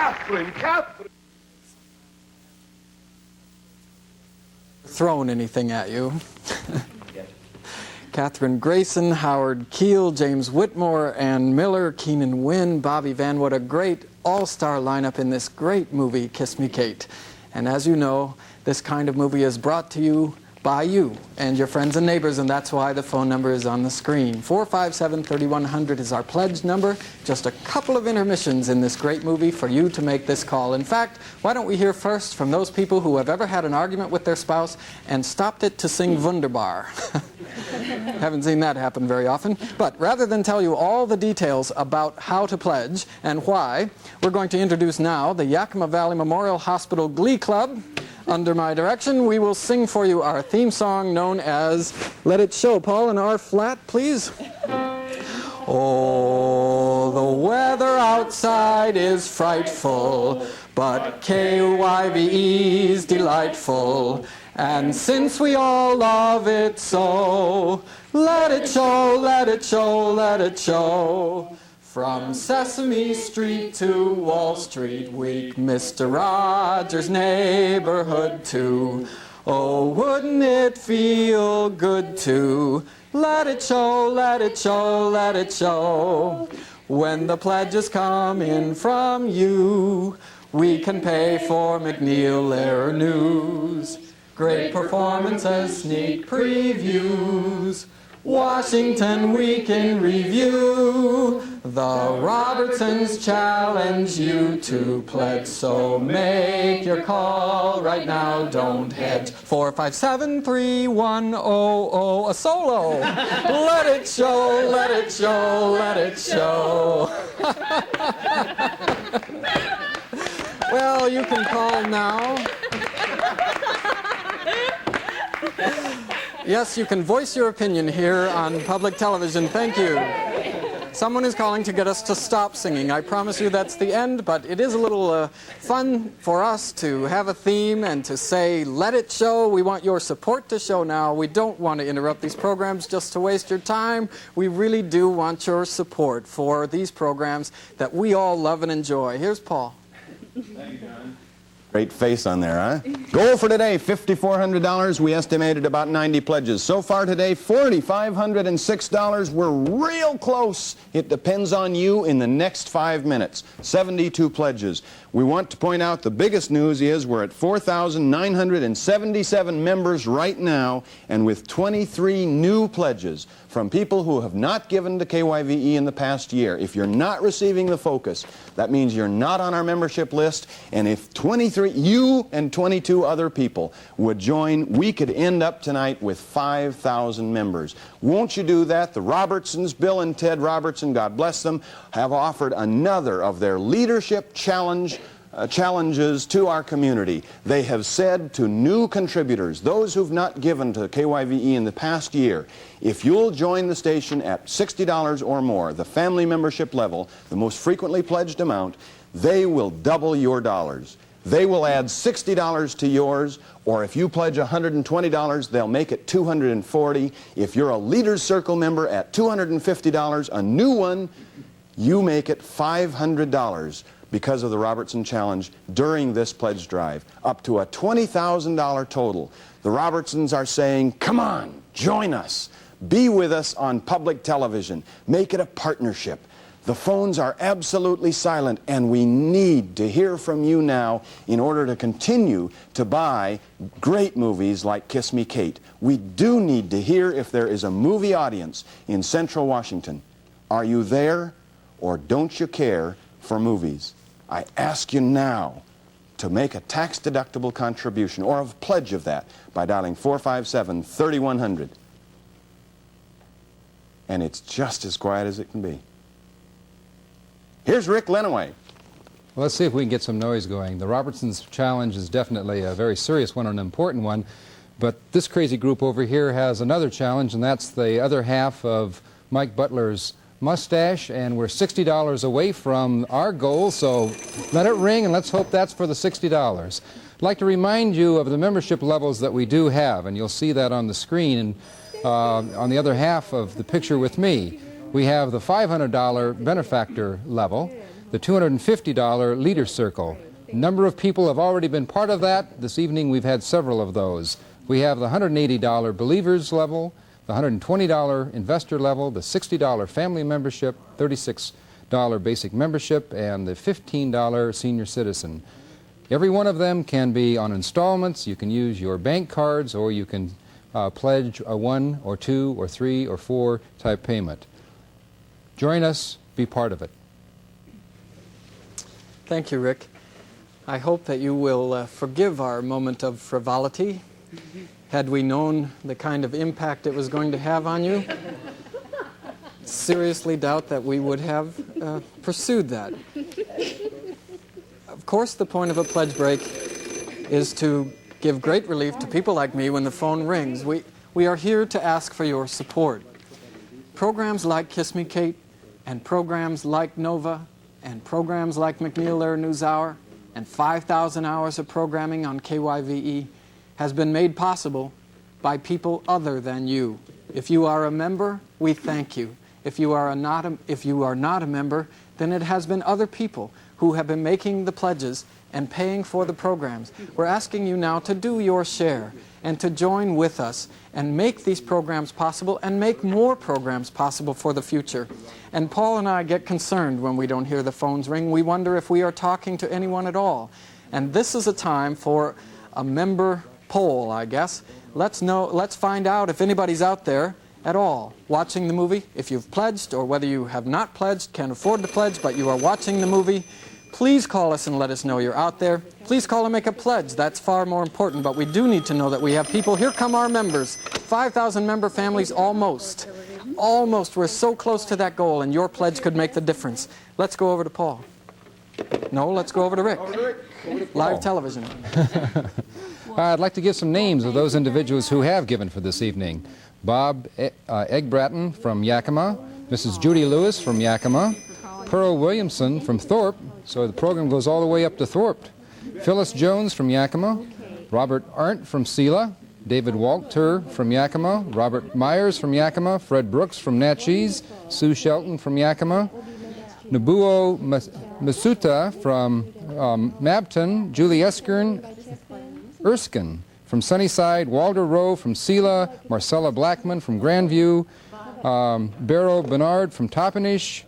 Catherine, Catherine. Thrown anything at you. Catherine Grayson, Howard Keel, James Whitmore, Ann Miller, Keenan Wynn, Bobby Van. What a great all-star lineup in this great movie, Kiss Me Kate. And as you know, this kind of movie is brought to you by you and your friends and neighbors, and that's why the phone number is on the screen. 457-3100 is our pledge number. Just a couple of intermissions in this great movie for you to make this call. In fact, why don't we hear first from those people who have ever had an argument with their spouse and stopped it to sing Wunderbar. Haven't seen that happen very often. But rather than tell you all the details about how to pledge and why, we're going to introduce now the Yakima Valley Memorial Hospital Glee Club. Under my direction, we will sing for you our theme song known as Let It Show. Paul, in R flat, please. Oh, the weather outside is frightful, but KYVE's delightful. And since we all love it so, let it show, let it show, let it show. From Sesame Street to Wall Street Week, Mr. Rogers' Neighborhood too. Oh, wouldn't it feel good to let it show, let it show, let it show. When the pledges come in from you, we can pay for McNeil-Lehrer News. Great performances, sneak previews. Washington Week in Review. The Robertsons challenge you to pledge, so make your call right now, don't hedge. 457-3100, a solo. Let it show, let it show, let it show. Well, you can call now. Yes, you can voice your opinion here on public television. Thank you. Someone is calling to get us to stop singing. I promise you that's the end, but it is a little fun for us to have a theme and to say, let it show. We want your support to show now. We don't want to interrupt these programs just to waste your time. We really do want your support for these programs that we all love and enjoy. Here's Paul. Thank you, John. Great face on there, huh? Goal for today, $5,400. We estimated about 90 pledges. So far today, $4,506. We're real close. It depends on you in the next 5 minutes. 72 pledges. We want to point out the biggest news is we're at 4,977 members right now, and with 23 new pledges from people who have not given to KYVE in the past year. If you're not receiving the focus, that means you're not on our membership list, and if 23, you and 22 other people would join, we could end up tonight with 5,000 members. Won't you do that? The Robertsons, Bill and Ted Robertson, God bless them, have offered another of their leadership challenges to our community. They have said to new contributors, those who've not given to KYVE in the past year, if you'll join the station at $60 or more, the family membership level, the most frequently pledged amount, they will double your dollars. They will add $60 to yours, or if you pledge $120, they'll make it $240. If you're a Leaders Circle member at $250, a new one, you make it $500 because of the Robertson Challenge during this pledge drive, up to a $20,000 total. The Robertsons are saying, come on, join us. Be with us on public television. Make it a partnership. The phones are absolutely silent, and we need to hear from you now in order to continue to buy great movies like Kiss Me Kate. We do need to hear if there is a movie audience in Central Washington. Are you there, or don't you care for movies? I ask you now to make a tax-deductible contribution or a pledge of that by dialing 457-3100. And it's just as quiet as it can be. Here's Rick Lenaway. Well, let's see if we can get some noise going. The Robertsons Challenge is definitely a very serious one, an important one. But this crazy group over here has another challenge, and that's the other half of Mike Butler's mustache, and we're $60 away from our goal, so let it ring, and let's hope that's for the $60. I'd like to remind you of the membership levels that we do have, and you'll see that on the screen, and on the other half of the picture with me. We have the $500 benefactor level. the $250 Leader Circle. A number of people have already been part of that. This evening we've had several of those. We have the $180 Believers level, the $120 Investor level, the $60 Family Membership, $36 Basic Membership, and the $15 Senior Citizen. Every one of them can be on installments. You can use your bank cards, or you can pledge a 1 or 2 or 3 or 4 type payment. Join us, be part of it. Thank you, Rick. I hope that you will forgive our moment of frivolity. Had we known the kind of impact it was going to have on you, seriously doubt that we would have pursued that. Of course, the point of a pledge break is to give great relief to people like me when the phone rings. We are here to ask for your support. Programs like Kiss Me Kate, and programs like Nova, and programs like McNeil NewsHour, and 5,000 hours of programming on KYVE has been made possible by people other than you. If you are a member, we thank you. If you are not a member, then it has been other people who have been making the pledges and paying for the programs. We're asking you now to do your share and to join with us and make these programs possible and make more programs possible for the future. And Paul and I get concerned when we don't hear the phones ring. We wonder if we are talking to anyone at all. And this is a time for a member poll, I guess. Let's find out if anybody's out there at all watching the movie. If you've pledged, or whether you have not pledged, can't afford to pledge, but you are watching the movie, please call us and let us know you're out there. Please call and make a pledge. That's far more important, but we do need to know that we have people. Here come our members. 5,000 member families, almost. Almost. We're so close to that goal, and your pledge could make the difference. Let's go over to Paul. No, let's go over to Rick. Live television. I'd like to give some names of those individuals who have given for this evening. Bob Egg-Bratton from Yakima, Mrs. Judy Lewis from Yakima, Pearl Williamson from Thorpe, so the program goes all the way up to Thorpe, Phyllis Jones from Yakima, Robert Arndt from Sela, David Walter from Yakima, Robert Myers from Yakima, Fred Brooks from Natchez, Sue Shelton from Yakima, Nobuo Masuta from Mabton, Julie Erskine from Sunnyside, Walter Rowe from Sela, Marcella Blackman from Grandview, Barrow Bernard from Toppenish,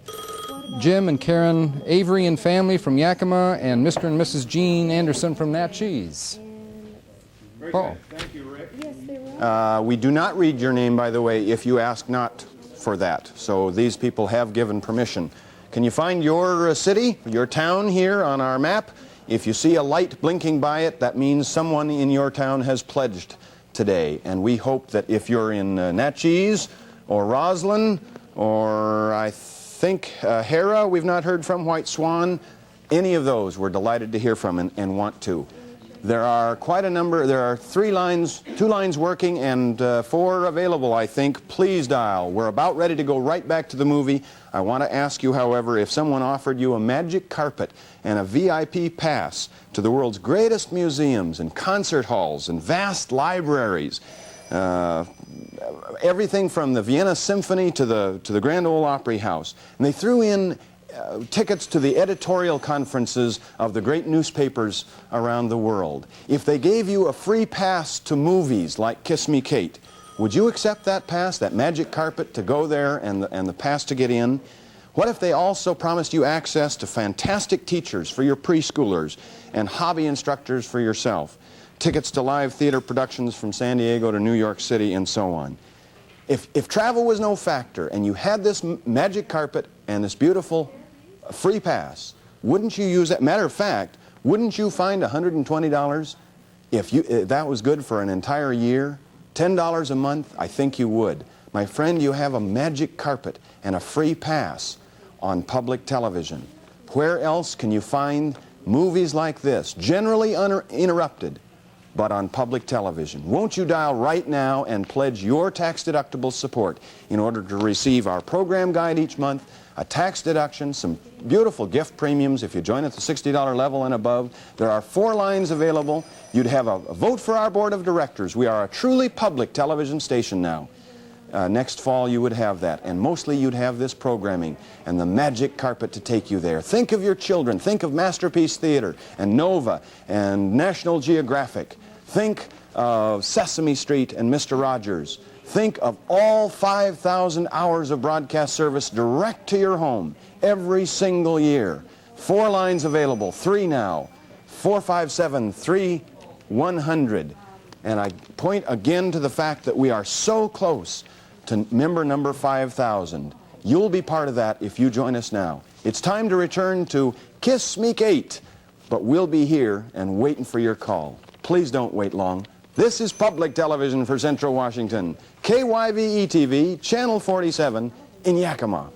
Jim and Karen Avery and family from Yakima, and Mr. and Mrs. Jean Anderson from Natchez. Paul. Thank you, Rick. We do not read your name, by the way, if you ask not for that. So these people have given permission. Can you find your city, your town here on our map? If you see a light blinking by it, that means someone in your town has pledged today. And we hope that if you're in Natchez or Roslyn or I think Hera, we've not heard from, White Swan, any of those we're delighted to hear from and want to. There are quite a number. There are 2 lines working and 4 available, I think. Please dial. We're about ready to go right back to the movie. I want to ask you, however, if someone offered you a magic carpet and a VIP pass to the world's greatest museums and concert halls and vast libraries, everything from the Vienna Symphony to the Grand Ole Opry House, and they threw in tickets to the editorial conferences of the great newspapers around the world. If they gave you a free pass to movies like Kiss Me Kate, would you accept that pass, that magic carpet to go there and the pass to get in? What if they also promised you access to fantastic teachers for your preschoolers and hobby instructors for yourself, tickets to live theater productions from San Diego to New York City, and so on? If travel was no factor and you had this magic carpet and this beautiful free pass, wouldn't you use that? Matter of fact, wouldn't you find $120 if that was good for an entire year? $10 a month? I think you would. My friend, you have a magic carpet and a free pass on public television. Where else can you find movies like this, generally uninterrupted, but on public television? Won't you dial right now and pledge your tax-deductible support in order to receive our program guide each month, a tax deduction, some beautiful gift premiums if you join at the $60 level and above. There are 4 lines available. You'd have a vote for our board of directors. We are a truly public television station now. Next fall you would have that, and mostly you'd have this programming and the magic carpet to take you there. Think of your children. Think of Masterpiece Theater and Nova and National Geographic. Think of Sesame Street and Mr. Rogers. Think of all 5,000 hours of broadcast service direct to your home every single year. 4 lines available, 3 now, 457-3100. And I point again to the fact that we are so close to member number 5,000. You'll be part of that if you join us now. It's time to return to Kiss Me Kate, but we'll be here and waiting for your call. Please don't wait long. This is Public Television for Central Washington, KYVE TV, Channel 47 in Yakima.